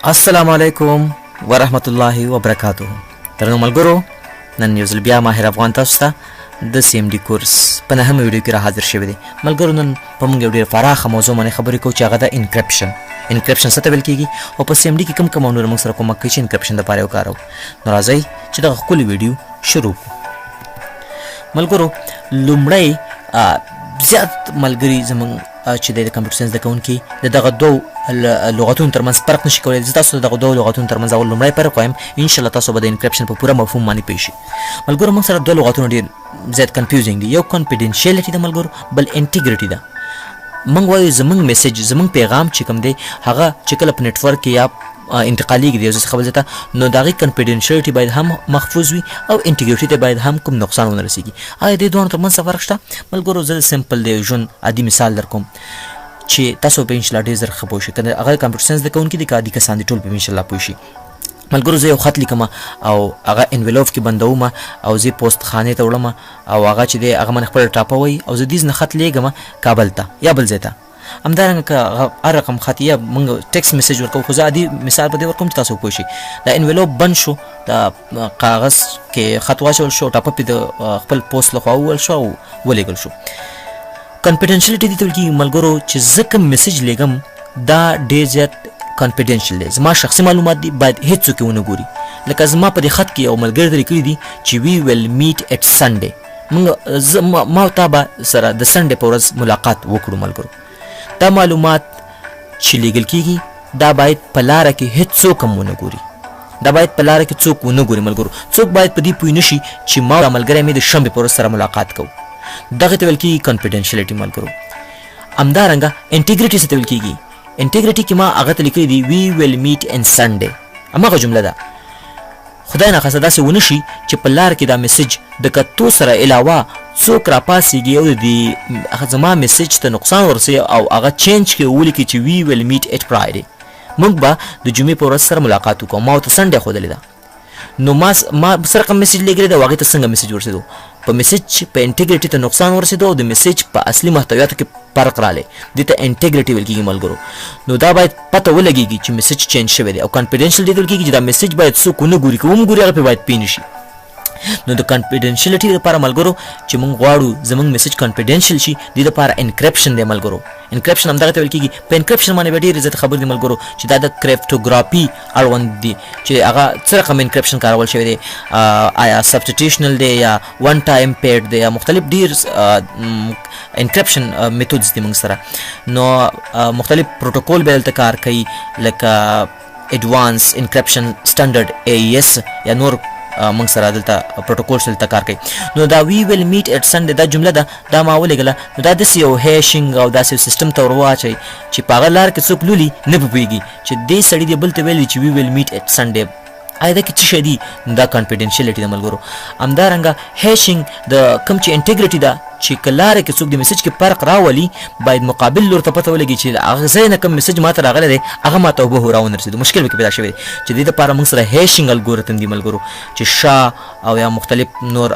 السلام علیکم ورحمت الله وبرکاته. درنو ملګرو، نن یو ځل بیا ماهر افغان تاسو ته د سی ام ډي کورس په نهمه ویډیو کې را حاضر شوی دی. ملګرو، نن په موږ یو ډېر پراخه موضوع باندې خبرې کوو چې هغه د انکرپشن څه ته ویل کېږي او په سی ام ډي کې کوم امرونه موږ سره کومک کوي چې انکرپشن دپاره وکاروو. نو راځئ چې دغه ښکلې ویډیو شروع کړو. ملګرو، لومړی زیات ملګري زموږ چې د کمپیوټر ساینس زده کوونکي د دغه دوو لغتونو ترمنځ فرق نشي کولی. زه تاسو د دغه دوو لغتونو ترمنځ اول لومړی فرق وایم، انشاءالله تاسو به د انکرپشن په پوره مفهوم باندې پوه شئ. ملګرو، موږ سره دوه لغتونه ډېر زیات کنفیوزینګ دي. یو کانفیډنشیلټي ده ملګرو، بل انټیګریټي ده. موږ وایو زموږ میسج، زموږ پیغام چې کوم دی هغه چې کله په نیټورک کې یا انتقالېږي د یو ځای څخه بل ځای ته، نو د هغې کنفیډنشیلټي باید هم محفوظ وي او انټیګریټي ته باید هم کوم نقصان ونه رسېږي. آیا دې دواړو ترمنځ څه فرق شته؟ ملګرو، زه سمپل د ژوند عادي مثال در کوم چې تاسو په انشاءالله ډېر زر ښه پوه شئ. که هغه کمپیوټر ساینس زده کوونکي دي که عادي کسان دي، ټول به انشاءالله پوه شي. ملګرو، زه یو خط لیکم او هغه انویلوپ کې بندوم او زه پوسټ خانې ته وړم او هغه چې دی هغه من خپله ټاپوي او زه دې نه خط لیږم کابل ته یا بل ځای ته. همدارنګه که هر رقم خط یا موږ ټیکسټ میسج ورکوو، خو زه عادي مثال په دې ورکوم چې تاسو پوه شئ. دا انویلوپ بند شو، د کاغذ کې خط واچول شو، ټاپه پې د خپل پوسټ لخوا وویل شو او ولیږل شو. کنفیډنشیلټي دې ته ویل کېږي ملګرو چې زه کوم میسج لیږم دا ډېر زیات کنفیډنشیل دی. زما شخصي معلومات دي، باید هېڅوک یې ونه ګوري. لکه زما په دې خط کې یو ملګري درې کړي دي چې وی ویل میټ ایټ سنډے. ما او تا به سره د سنډے په ورځ ملاقات وکړو. ملګرو، دا معلومات چې لیږل کېږي دا باید په لاره کې هېڅوک هم ونه ګوري. دا باید په لاره کې څوک ونه ګوري. ملګرو، څوک باید په دې پوه نه شي چې ما او ملګری مې د شنبې په ورځ سره ملاقات کوو. دغه ته ویل کېږي کنفیډنشیلټي. ملګرو، همدارنګه انټیګریټي څه ته ویل کېږي؟ انټیګریټي کې ما هغه ته لیکلي دي وی ویل میټ ان سنډے. هماغه جمله ده. خدای ناخواسته داسې ونه شي چې په لار کې دا میسج د کتو سره علاوه څوک راپاسېږي او د زما میسج ته نقصان ورسوي او هغه چینج کړي ولیکي چې وی ویل میټ ایټ فرایډے. موږ به د جمعې په ورځ سره ملاقات وکړو. ما ورته سنډے ښودلې ده. نو ما سره کوم میسج لیږلی ده او هغې ته څنګه میسج ورسېدو؟ په میسج په انټیګریټي ته نقصان ورسېدو او د میسج په اصلي محتویاتو کې فرق رالی. دې ته انټیګریټي ویل کېږي. ملګرو، نو دا باید پته ولګېږي چې میسج چینج شوی دی. او کنفیډنشیل دې ته ویل کېږي چې دا میسج باید څوک ونه ګوري، که وم ګوري هغه پرې باید پوه نه شي. نو د کنفیډنشیلټي لپاره ملګرو چې موږ غواړو زموږ میسج کنفیډنشیل شي، دې لپاره انکرپشن دی. ملګرو، انکرپشن همدغه ته ویل کېږي. په انکرپشن باندې به ډېرې زیاتې خبرې دي ملګرو چې دا د کریپټوګرافي اړوند دي چې هغه څه رقم انکرپشن کارول شوی دی. آیا سبسټیټیوشنل دی یا ون ټایم پیډ دی یا مختلف ډېر انکرپشن میتودز دي موږ سره. نو مختلف پروتوکول به دلته کار کوي لکه ایډوانس انکرپشن سټنډرډ AES یا نور موږ سره دلته پروتوکول دلته کار کوي. نو دا وی ویل میټ ایټ سنډے دا جمله ده، دا ما ولېږله. نو دا داسې یو هیشنګ او داسې یو سیسټم ته ور واچوئ چې په هغه لار کې څوک لولي نه پوهېږي چې دې سړي دې بل ته ویلي چې وی ویل میټ ایټ سنډے. آیا دا کې څه شی دي؟ دا کنفیډنشیلټي ده ملګرو. همدارنګه هیشنګ د کوم چې انټیګریټي ده چې که لارې کې څوک د میسج کې فرق راولي، باید مقابل لور ته پته ولګي چې هغه ځای نه کوم میسج ما ته راغلی دی هغه ما ته هوبهو راونه رسېدو. مشکل به کې پیدا شوی دی چې دې دپاره موږ سره هیشنګ الګوریتم دي ملګرو چې شا او یا مختلف نور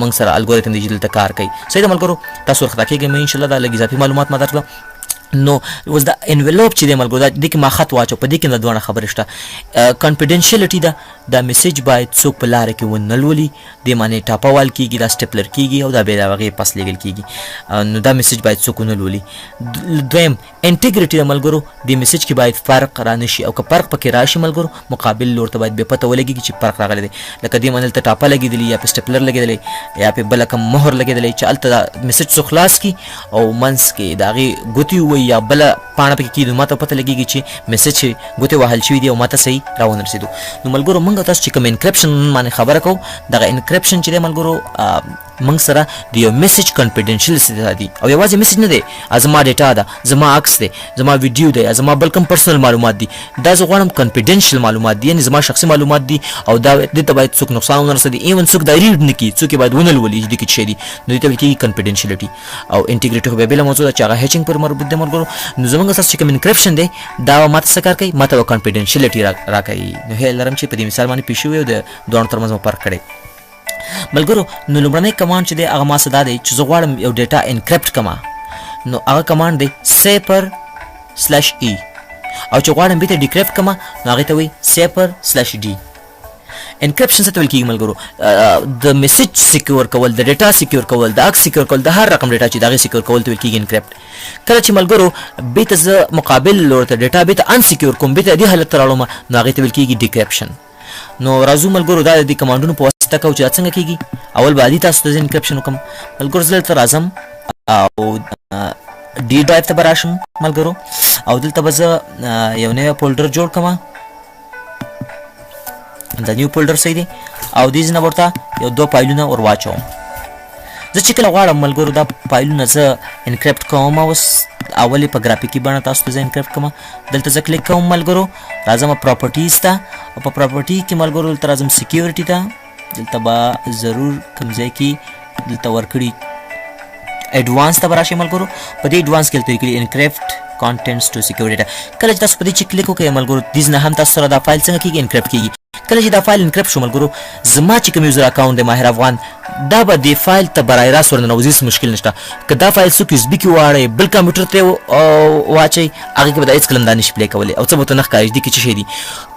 موږ سره الګوریتم دي چې دلته کار کوي. صحیح ده ملګرو، تاسو ورخطا کېږئ. مې انشاءالله دا لږ اضافي معلومات ما درکړه. نو اوس دا انویلوپ چې دی ملګرو، دا دې کې ما خط واچو، په دې کې نه دوه خبرې شته. کنفیډنشیلټي ده، دا میسج باید څوک په لاره کې ونه لولي. دې معنی ټاپوال کېږي، دا سټیپلر کېږي او دا بیا د هغې پس لیږل کېږي. نو دا میسج باید څوک ونه لولي. دویم انټیګریټي ده ملګرو، دې میسج کې باید فرق را نه شي او که فرق پکې راشي ملګرو، مقابل لور ته باید بیا پته ولګېږي چې فرق راغلی دی. لکه دې معنی دلته ټاپه لګېدلې یا په سټیپلر لګېدلی یا په بله کوم مهر لګېدلی چې هلته دا میسج څو خلاص کړي او منځ کې د هغې ګوتې ووایي یا بله پاڼه پکې کېږي، ما ته پته لګېږي چې میسج چې ګوتې وهل شوي دي او ما ته صحیح راونه رسېدو. نو ملګرو، موږ تاسو چې کوم انکرپشن باندې خبره کوو، دغه انکرپشن چې دی ملګرو موږ سره د یو میسج کنفیډنشیل دي او یوازې میسج نه دی، زما ډیټا ده، زما عکس دی، زما ویډیو دی، زما بل کوم پرسنل معلومات دي. دا زه غواړم کنفیډنشیل معلومات دي، یعنې زما شخصي معلومات دي او دا دې ته باید څوک نقصان ونه رسوي. ایون څوک دا ریډ نه کړي، څوک یې باید ونه لولي چې دې کې څه شی دي. نو دې ته ویل کېږي کنفیډنشیلټي. او انټیګریټي خو بیا بېله موضوع ده چې هغه هیچنګ پورې مربوط دی ملګرو. نو زموږ اساس چې کوم انکرپشن دی دا ما ته څه کار کوي؟ ما ته کنفیډنشیلټي راکوي. نو هیله لرم چې په دې مثال باندې پوه شوي او د دواړو ترمنځ مو فرق کړی. ملګرو، نو لومړنی کمانډ چې دی هغه ما څه دا دی چې زه غواړم یو ډیټا انکرپټ کړم. نو هغه کمانډ دی سیپر/E. او چې غواړم بیت ډیکریپټ کما نو هغه ته وي cipher/d. انکریپشن څه ته ویل کیږي ملګرو؟ د میسج سکیور کول، د ډیټا سکیور کول، د اکس سکیور کول، د هر رقم ډیټا چې دغه سکیور کول ته ویل کیږي انکریپټ. کله چې ملګرو بیت ز مقابل لور ته ډیټا بیت ان سکیور کوم بیت دې حالت راړم نو هغه ته ویل کیږي ډیکریپشن. نو راځو ملګرو دا د کمانډونو په واسطه کو چې څنګه کیږي. اول باندې تاسو ته انکریپشن وکم ملګرو، زه تر اعظم او ډي ډرایو ته براشم ملګرو، او دلته به زه یو نوی فولډر جوړ کړم. د نیو فولډر صحیح دی او دې نه ورته یو دوه فایلونه ور واچوم. زه چې کله غواړم ملګرو دا فایلونه زه انکریپټ کوم، اوس اولې په ګرافیکي بڼه تاسو ته زه انکریپټ کوم. دلته زه کلیک کوم ملګرو، راځم پراپرټیز ته او په پراپرټي کې ملګرو دلته راځم سکیورټي ته. دلته به ضرور کوم ځای کې دلته ورکړي ایڈوانس ته براشي ملګرو. په دې ایڈوانس کې دلته لیکلي انکریپټ کانټینټس ټو سکیورټي. کله چې تاسو په دې چې کلیک وکړئ ملګرو دې نه هم تاسو سره دا فایل څنګه کېږي انکریپټ کېږي. کله چې دا فایل انکریپټ شو ملګرو، زما چې کوم یوزر اکاونټ دی ماهر افغان، دا به دې فایل ته برای راست ورننوځي، هېڅ مشکل نشته. که دا فایل څوک USB کې واړئ بل کمپیوټر ته واچئ هغې کې به دا هېڅ کله دا نشي پلی کولی او څه به ورته نه ښکاري دې کې څه شی دي.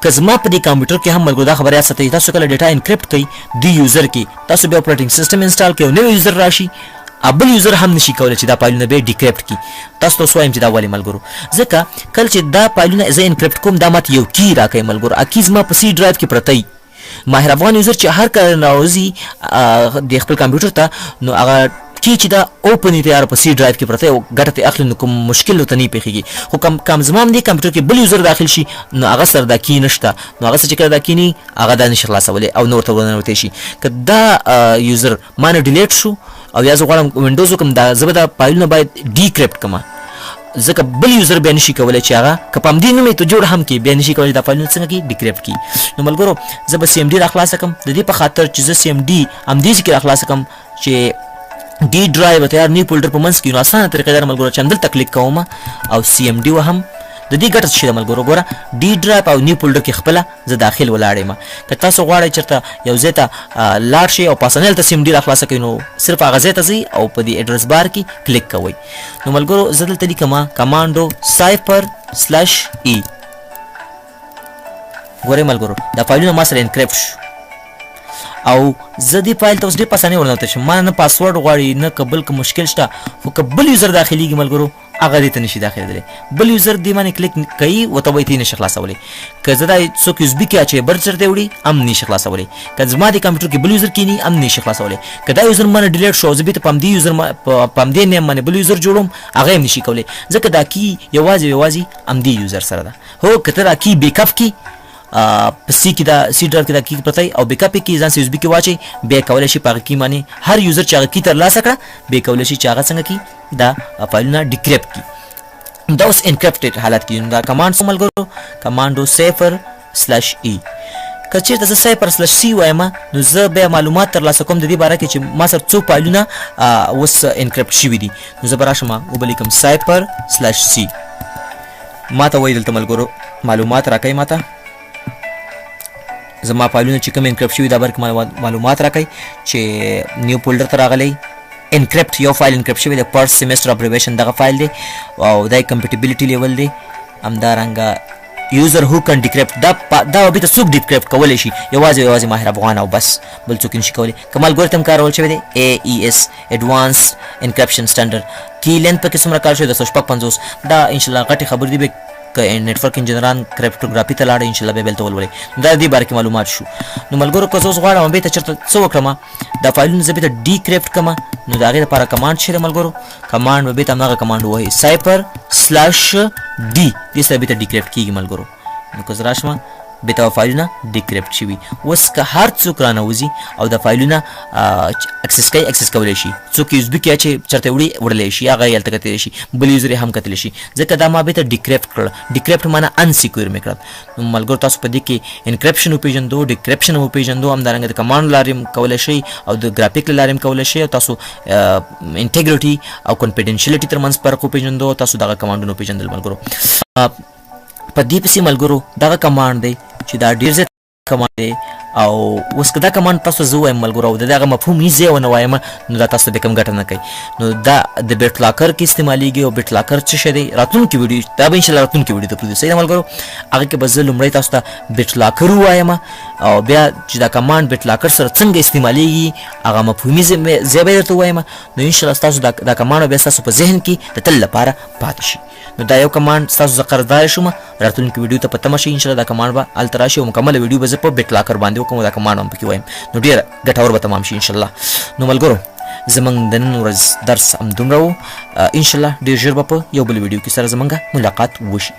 که زما په دې کمپیوټر کې هم ملګرو دا خبره یاد ساتئ، تاسو کله ډیټا انکریپټ کوئ دې یوزر کې تاسو بیا اپریټنګ سیسټم انسټال کړئ او نوی یوزر راشي، بل یوزر هم نشي کولی چې دا فایلونه به ډیکریپټ کړي. تاسو ته وایم چې دا ولې ملګرو، ځکه کله چې دا فایلونه زه انکریپټ کوم دا ماته یو کی راکوي ملګرو. کی زما په سی ډرایو کې پرته ماهر افغان یوزر چې هر کله راوځي د خپل کمپیوټر ته نو هغه کی چې دا اوپن دی په سی ډرایو کې پرته او ګټه ته اخلي نو کوم مشکل ورته نه پیښیږي. خو کم زما هم دې کمپیوټر کې بل یوزر داخل شي نو هغه سره دا کی نشته، نو هغه څه چې کله دا کی نه هغه دا نشي خلاصولی او نور ته ورننوتی شي. که دا یوزر ما نه ډیلیټ شو او یا زه غواړم وینډوز وکړم دا زه به دا فایلونه باید ډیکریپټ کړم، ځکه بل یوزر بیا نشي کولی چې هغه که په همدې نوم یې ته جوړ هم کړي بیا نشي کولی دا فایلونه څنګه کړي ډیکریپټ کړي. نو ملګرو زه به CMD را خلاصه کړم د دې په خاطر چې زه CMD همدې ځای کې را خلاصه کړم چې ډي ډرایو به تیار نیو فولډر په منځ کې نو اسانه طریقه ده ملګرو چې همدلته کلیک کوم او CMD وهم. د دې ګټه څه ده ملګرو، ګوره ډي ډرایو او نیو فولډر کې خپله زه داخل ولاړ یم. که تاسو غواړئ چېرته یو ځای ته لاړ شئ او پاسنل ته CMD را خلاصه کوئ نو صرف هغه ځای ته ځئ او په دې ایډرس بار کې کلیک کوئ. نو ملګرو زه دلته لیکم کمانډو cipher/e. ګورئ ملګرو دا فایلونه ما سره انکریپټ شو او زه دې فایل ته اوس ډېر په اسانۍ ورننوتی شم. ما نه پاسورډ غواړي نه که بل که مشکل شته، خو که بل یوزر داخلېږي ملګرو هغه دې ته نشي داخلېدلی. بل یوزر دې باندې کلیک کوي ورته به یې نشي خلاصولی. که زه دا څوک USB کې اچوي بل چېرته یې وړي هم نشي خلاصولی. که زما دې کمپیوټر کې بل یوزر کښېني هم نشي خلاصولی. که دا یوزر ما نه ډیلیټ شو او زه بېرته په همدې یوزر په همدې نیم باندې بل یوزر جوړوم هغه هم نشي کولی، ځکه دا کی یوازې همدې یوزر سره ده. هو که ته دا کی بیک اپ کړي په سی کې دا سی ډرایو کې دا کی پرته او بیک اپ کې ځان سره USB کې واچي بیا کولی شي په هغه کې باندې هر یوزر چې هغه کی ترلاسه کړه بیا کولی شي چې هغه څنګه کړي دا فایلونه ډیکریپټ کړي. دا اوس انکریپټډ حالت کې دا کمانډ ملګرو کمانډو cipher/e. که چېرته زه cipher/c وایم نو زه بیا معلومات ترلاسه کوم د دې باره کې چې ما سره څو فایلونه اوس انکریپټ شوي دي. نو زه به راشم وبه لیکم cipher/c. ما ته وایي دلته ملګرو معلومات راکوي، ما ته زما فایلونه چې کوم انکریپټ شوي دا برکې معلومات راکوي چې نیو فولډر ته راغلی انکریپټ یو فایل انکریپټ شوی دی فرست سیمسټر ابریویشن دغه فایل دی او دا کمپیټیبلیټي لیول دی. همدارنګه یوزر هو کن ډیکریپټ دا به ته څوک ډیکریپټ کولی شي یوازې ماهر افغان او بس بل څوک نشي کولی. کمال ګورتم کارول شوی دی AES ایډوانس انکریپشن سټنډرډ. کی لینث پکې څومره کار شوی 256 دا انشاءالله غټې خبرې دي. نیټورک انجینران کریپټوګرافي ته لاړ انشاءالله بیا بلته ولولئ. دا دې باره کې معلومات شو. نو ملګرو که زه اوس غواړم بېرته چېرته څه وکړم دا فایلونه زه بېرته ډیکریپټ کړم نو د هغې دپاره کمانډ چې دی ملګرو کمانډ به بېرته همدغه کمانډ ووهئ cipher/d. دې سره بېرته ډیکریپټ کېږي ملګرو. نو که زه راشم بېرته فایلونه ډیکریپټ شوي. اوس که هر څوک رانوځي او د فایلونه اکسس کوي اکسس کولی شي. څوک USB کې اچوي چېرته وړي وړلی شي هغه یې هلته کتلی شي، بل یوزر یې هم کتلی شي، ځکه دا ما بېرته ډیکریپټ کړل. ډیکریپټ معنا انسیکیور مې کړل. نو ملګرو تاسو په دې کې انکریپشن وپېژندو ډیکریپشن هم وپېژندو، همدارنګه د کمانډ لارې هم کولی شئ او د ګرافیک له لارې هم کولی شئ او تاسو انټیګریټي او کنفیډینشیلټي تر منځ فرق وپېژندو. تاسو دغه کمانډونه وپېژندل ملګرو. په دې پسې ملګرو دغه کمانډ دی چې دا ډېر زیات کمانډ دی او اوس که دا کمانډ تاسو زه وایم ملګرو د دغه مفهوم یې زه ونه وایم نو دا تاسو به کوم ګټه نه کوي. نو دا د بیت لاکر کې استعمالیږي او بیت لاکر څه شی دی راتلونکي ویډیو دا به ان شاء الله راتلونکي ویډیو ته پرېږدو. صحیح ده ملګرو. هغه کې به زه لومړی تاسو ته بیت لاکر ووایم او بیا چې دا کمانډ بیت لاکر سره څنګه استعمالیږي هغه مفهومي ځای به درته ووایم. نو ان شاء الله ستاسو دا کمانډ بیا ستاسو په ذهن کې د تل لپاره پاتې شي. نو دا یو کمانډ ستاسو زه قرضدار شوم راتلونکي ویډیو ته په تمه شئ. ان شاء الله دا کمانډ به هلته راشي او مکمله ویډیو به زه په بیت لاکر باندې وکړم او دا کمانډ هم پکې وایم. نو ډېر ګټور به تمام شي ان شاء الله. نو ملګرو زمونږ د نن ورځ درس همدومره و. ان شاء الله ډېر ژر به په یو بل ویډیو کې سره زمونږ ملاقات وشي.